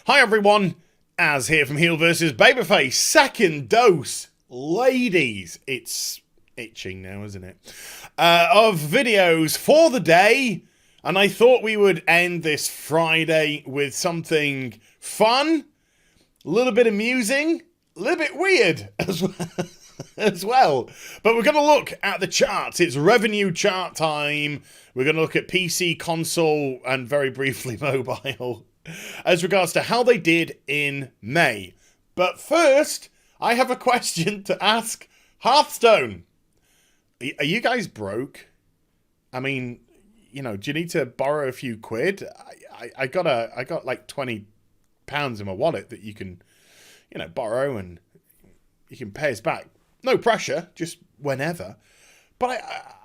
Hi everyone, Az here from HeelvsBabyface. Second dose, ladies. It's itching now, isn't it? Of videos for the day. And I thought we would end this Friday with something fun, a little bit amusing, a little bit weird as well. But we're going to look at the charts. It's revenue chart time. We're going to look at PC, console, and very briefly mobile as regards to how they did in May. But first, I have a question to ask Hearthstone. Are you guys broke? I mean, you know, do you need to borrow a few quid? I got like £20 in my wallet that you can, you know, borrow and you can pay us back. No pressure, just whenever. But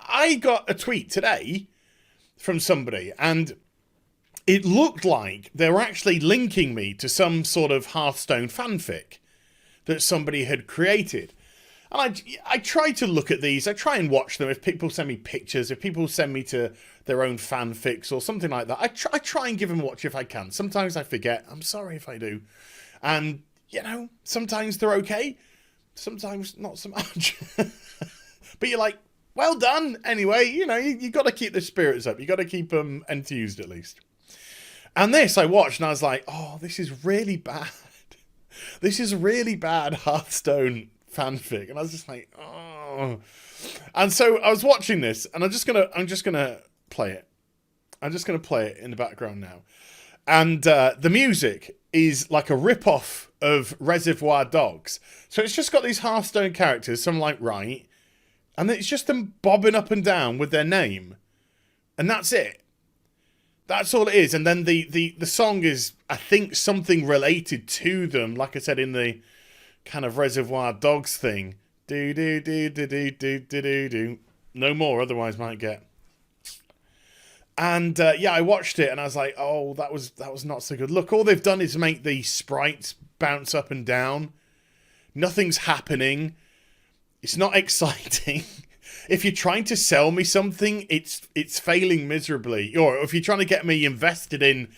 I got a tweet today from somebody, and it looked like they were actually linking me to some sort of Hearthstone fanfic that somebody had created. And I try to look at these. I try and watch them. If people send me pictures, if people send me to their own fanfics or something like that, I try and give them a watch if I can. Sometimes I forget. I'm sorry if I do. And, you know, sometimes they're okay. Sometimes not so much. But you're like, well done. Anyway, you know, you got to keep the spirits up. You got to keep them enthused at least. And this I watched and I was like, oh, this is really bad. This is really bad Hearthstone fanfic. And I was just like, oh. And so I was watching this and I'm just gonna play it. I'm just gonna play it in the background now. And the music is like a rip-off of Reservoir Dogs. So it's just got these Hearthstone characters, some like right, and it's just them bobbing up and down with their name. And that's it. That's all it is. And then the song is, I think, something related to them. Like I said, in the kind of Reservoir Dogs thing. Do do do do do do do do do. No more, otherwise might get. And yeah, I watched it and I was like, oh, that was not so good. Look, all they've done is make the sprites bounce up and down. Nothing's happening. It's not exciting. If you're trying to sell me something, it's failing miserably. Or if you're trying to get me invested in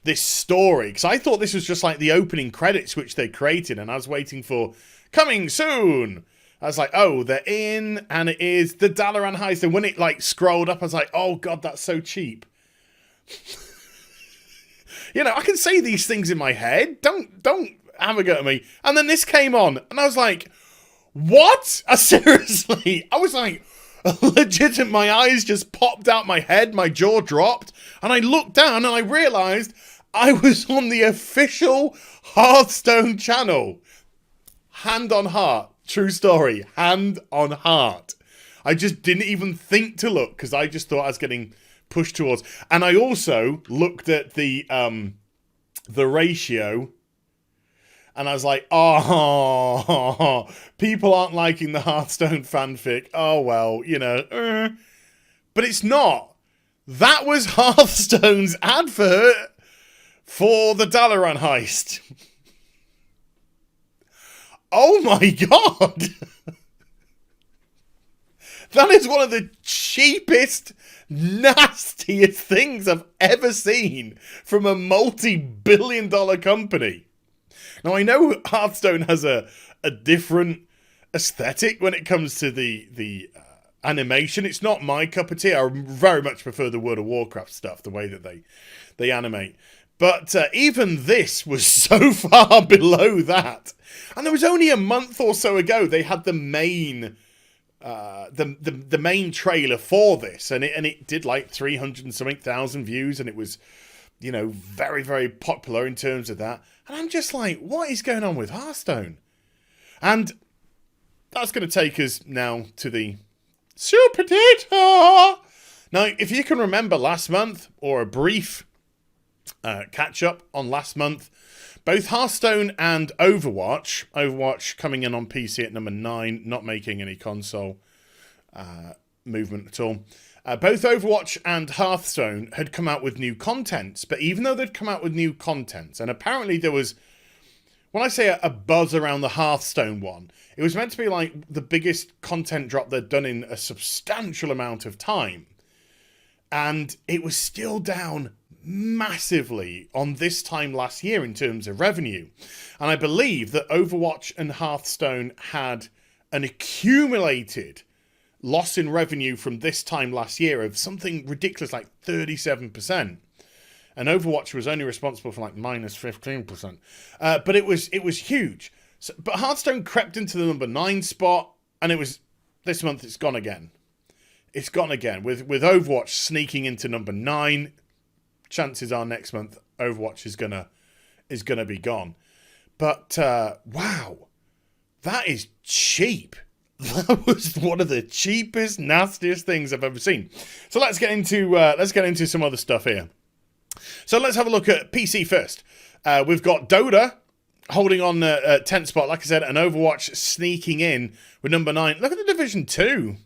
this story, because I thought this was just like the opening credits which they created, and I was waiting for coming soon. I was like, oh, they're in, and it is the Dalaran Heist. And when it like scrolled up, I was like, oh god, that's so cheap. You know, I can say these things in my head. Don't have a go at me. And then this came on, and I was like, what? Seriously? I was like, legit, my eyes just popped out my head, my jaw dropped, and I looked down and I realised I was on the official Hearthstone channel. Hand on heart. True story. Hand on heart. I just didn't even think to look because I just thought I was getting pushed towards. And I also looked at the ratio. And I was like, oh, people aren't liking the Hearthstone fanfic. Oh, well, you know. But it's not. That was Hearthstone's advert for the Dalaran Heist. Oh, my God. That is one of the cheapest, nastiest things I've ever seen from a multi-billion-dollar company. Now, I know Hearthstone has a different aesthetic when it comes to the animation. It's not my cup of tea. I very much prefer the World of Warcraft stuff, the way that they animate. But even this was so far below that. And there was only a month or so ago they had the main the main trailer for this, and it did like 300 and something thousand views, and it was, you know, very, very popular in terms of that. And I'm just like, what is going on with Hearthstone? And that's going to take us now to the super data. Now, if you can remember last month, or a brief catch up on last month, both Hearthstone and Overwatch coming in on PC at number 9, not making any console movement at all. Both Overwatch and Hearthstone had come out with new contents, but even though they'd come out with new contents, and apparently there was, when I say a buzz around the Hearthstone one, it was meant to be like the biggest content drop they'd done in a substantial amount of time. And it was still down massively on this time last year in terms of revenue. And I believe that Overwatch and Hearthstone had an accumulated loss in revenue from this time last year of something ridiculous like 37%. And Overwatch was only responsible for like minus 15%. But it was huge. So, but Hearthstone crept into the number 9 spot, and it was this month it's gone again. It's gone again with Overwatch sneaking into number 9. Chances are next month Overwatch is gonna be gone. But wow, that is cheap. That was one of the cheapest, nastiest things I've ever seen. So let's get into some other stuff here. So let's have a look at PC first. We've got Dota holding on 10th spot, like I said, and Overwatch sneaking in with number 9. Look at the Division 2.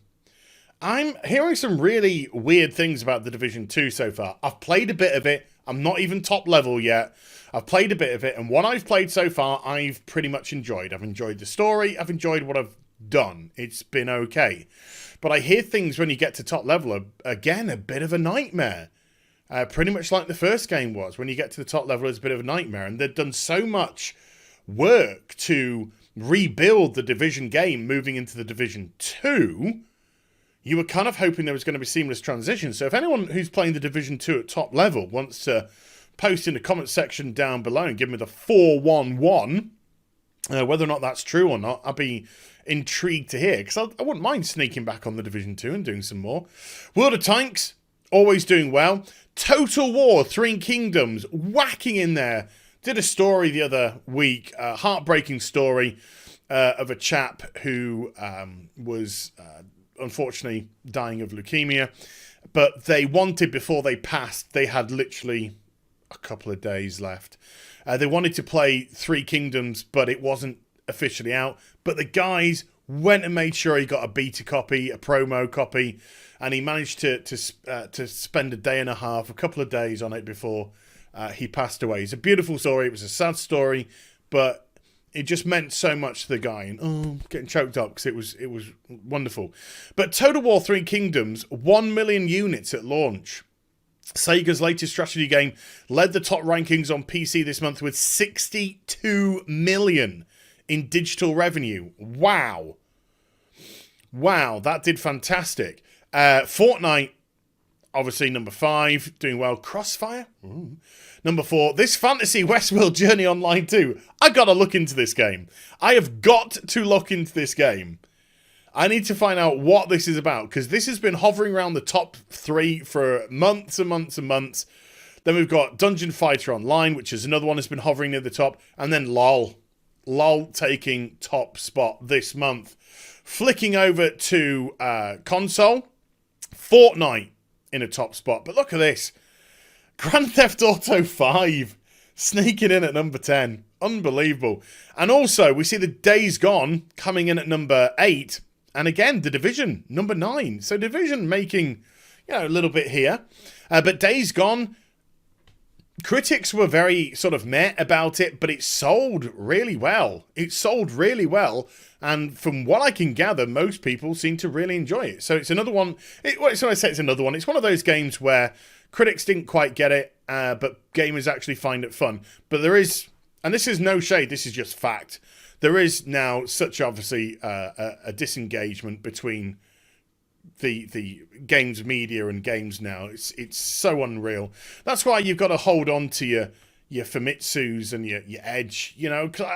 I'm hearing some really weird things about the Division 2 so far. I've played a bit of it. I'm not even top level yet. I've played a bit of it, and what I've played so far, I've pretty much enjoyed. I've enjoyed the story. I've enjoyed what I've done. It's been okay. But I hear things when you get to top level are, again, a bit of a nightmare. Pretty much like the first game was. When you get to the top level, it's a bit of a nightmare. And they've done so much work to rebuild the Division game moving into the Division 2... You were kind of hoping there was going to be seamless transition. So if anyone who's playing the Division 2 at top level wants to post in the comment section down below and give me the 411, whether or not that's true or not, I'd be intrigued to hear. Because I wouldn't mind sneaking back on the Division 2 and doing some more. World of Tanks, always doing well. Total War, Three Kingdoms, whacking in there. Did a story the other week, a heartbreaking story of a chap who was... unfortunately dying of leukemia, but they wanted, before they passed, they had literally a couple of days left. They wanted to play Three Kingdoms, but it wasn't officially out. But the guys went and made sure he got a beta copy, a promo copy, and he managed to spend a day and a half, a couple of days on it before he passed away. It's a beautiful story. It was a sad story, but it just meant so much to the guy. And I'm getting choked up because it was wonderful. But Total War Three Kingdoms, 1 million units at launch. Sega's latest strategy game led the top rankings on PC this month with 62 million in digital revenue. Wow. Wow, that did fantastic. Fortnite, obviously number 5, doing well. Crossfire? Ooh. Number 4, this Fantasy Westworld Journey Online 2. I gotta look into this game. I have got to look into this game. I need to find out what this is about, because this has been hovering around the top 3 for months and months and months. Then we've got Dungeon Fighter Online, which is another one that's been hovering near the top. And then LOL. LOL taking top spot this month. Flicking over to console. Fortnite in a top spot. But look at this. Grand Theft Auto 5 sneaking in at number 10. Unbelievable. And also, we see the Days Gone coming in at number 8. And again, The Division, number 9. So Division making, a little bit here. But Days Gone, critics were very sort of meh about it, but it sold really well. It sold really well. And from what I can gather, most people seem to really enjoy it. So it's another one. So I say it's another one. It's one of those games where critics didn't quite get it, but gamers actually find it fun. But there is, and this is no shade, this is just fact, there is now such obviously a disengagement between the games media and games now. It's so unreal. That's why you've got to hold on to your Famitsus and your Edge, because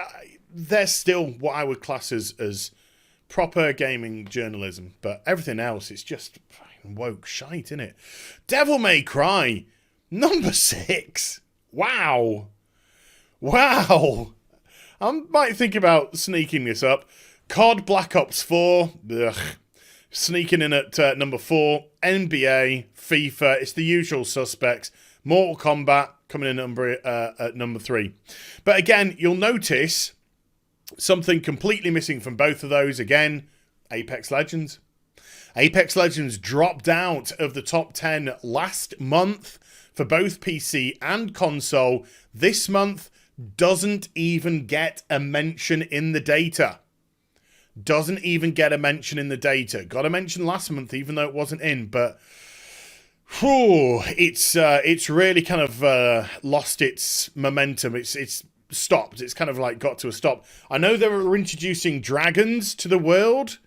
they're still what I would class as proper gaming journalism. But everything else, it's just woke shite, isn't it? Devil May Cry, number 6. Wow. I might think about sneaking this up. COD Black Ops 4, ugh. Sneaking in at number 4. NBA, FIFA, it's the usual suspects. Mortal Kombat coming in at number 3. But again, you'll notice something completely missing from both of those. Again, Apex Legends. Apex Legends dropped out of the top 10 last month for both PC and console. This month doesn't even get a mention in the data. Doesn't even get a mention in the data. Got a mention last month, even though it wasn't in, but whew, it's really kind of lost its momentum. It's stopped. It's kind of like got to a stop. I know they were introducing dragons to the world.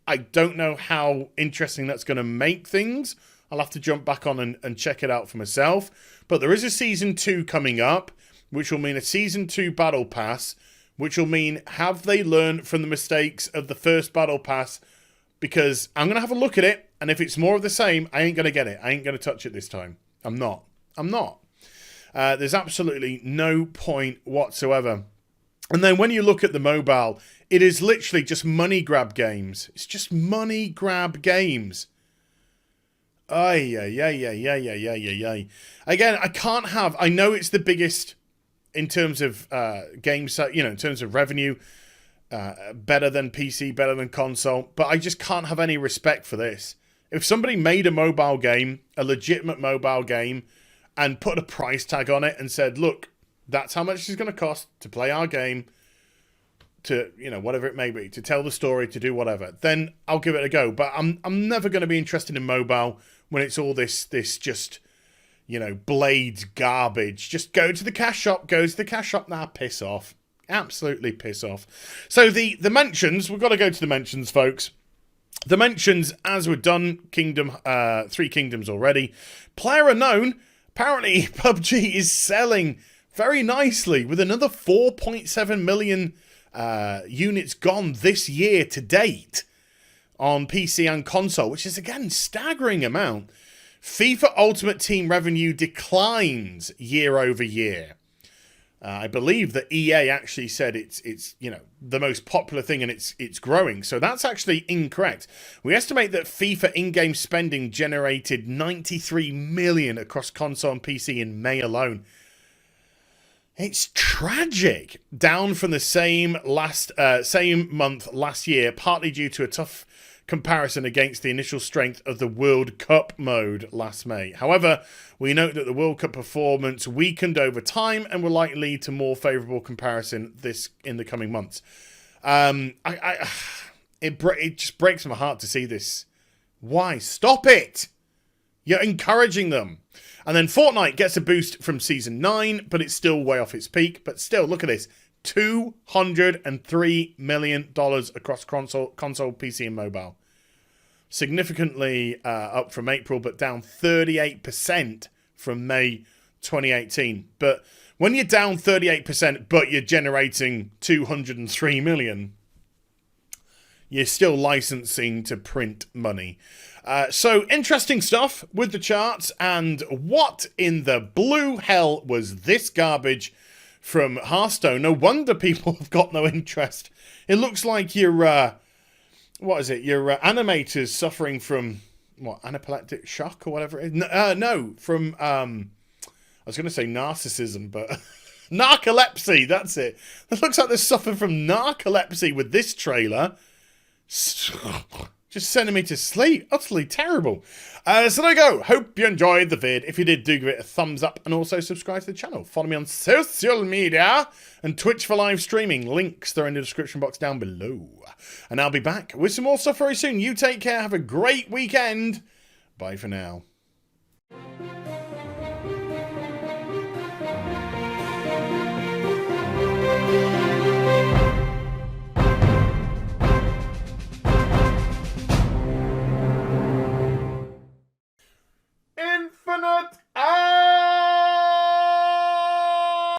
I don't know how interesting that's going to make things. I'll have to jump back on and check it out for myself. But there is a Season 2 coming up, which will mean a Season 2 Battle Pass, which will mean, have they learned from the mistakes of the first Battle Pass? Because I'm going to have a look at it, and if it's more of the same, I ain't going to get it. I ain't going to touch it this time. I'm not. There's absolutely no point whatsoever. And then when you look at the mobile, it is literally just money grab games. It's just money grab games. Again, I can't have... I know it's the biggest in terms of games, in terms of revenue, better than PC, better than console, but I just can't have any respect for this. If somebody made a mobile game, a legitimate mobile game, and put a price tag on it and said, look, that's how much it's going to cost to play our game, to, whatever it may be, to tell the story, to do whatever, then I'll give it a go. But I'm never going to be interested in mobile when it's all this just, Blades garbage. Just go to the cash shop, now piss off. Absolutely piss off. So the mentions, we've got to go to the mentions, folks. The mentions, as we're done, Three Kingdoms already. Player unknown, apparently PUBG is selling very nicely with another 4.7 million units gone this year to date on PC and console, which is, again, staggering amount. FIFA Ultimate Team revenue declines year over year. I believe that EA actually said it's the most popular thing and it's growing. So that's actually incorrect. We estimate that FIFA in-game spending generated 93 million across console and PC in May alone. It's tragic. Down from the same month last year, partly due to a tough comparison against the initial strength of the World Cup mode last May. However, we note that the World Cup performance weakened over time and will likely lead to more favourable comparison in the coming months. It just breaks my heart to see this. Why? Stop it! You're encouraging them. And then Fortnite gets a boost from Season 9, but it's still way off its peak. But still, look at this. $203 million across console, PC, and mobile. Significantly up from April, but down 38% from May 2018. But when you're down 38%, but you're generating 203 million, you're still licensing to print money. So interesting stuff with the charts. And what in the blue hell was this garbage from Hearthstone? No wonder people have got no interest. It looks like your your animators suffering from anaphylactic shock or whatever it is. No, from I was going to say narcissism, but narcolepsy. That's it. It looks like they're suffering from narcolepsy with this trailer. Just sending me to sleep. Utterly terrible. So there you go. Hope you enjoyed the vid. If you did, do give it a thumbs up and also subscribe to the channel. Follow me on social media and Twitch for live streaming. Links are in the description box down below. And I'll be back with some more stuff very soon. You take care. Have a great weekend. Bye for now.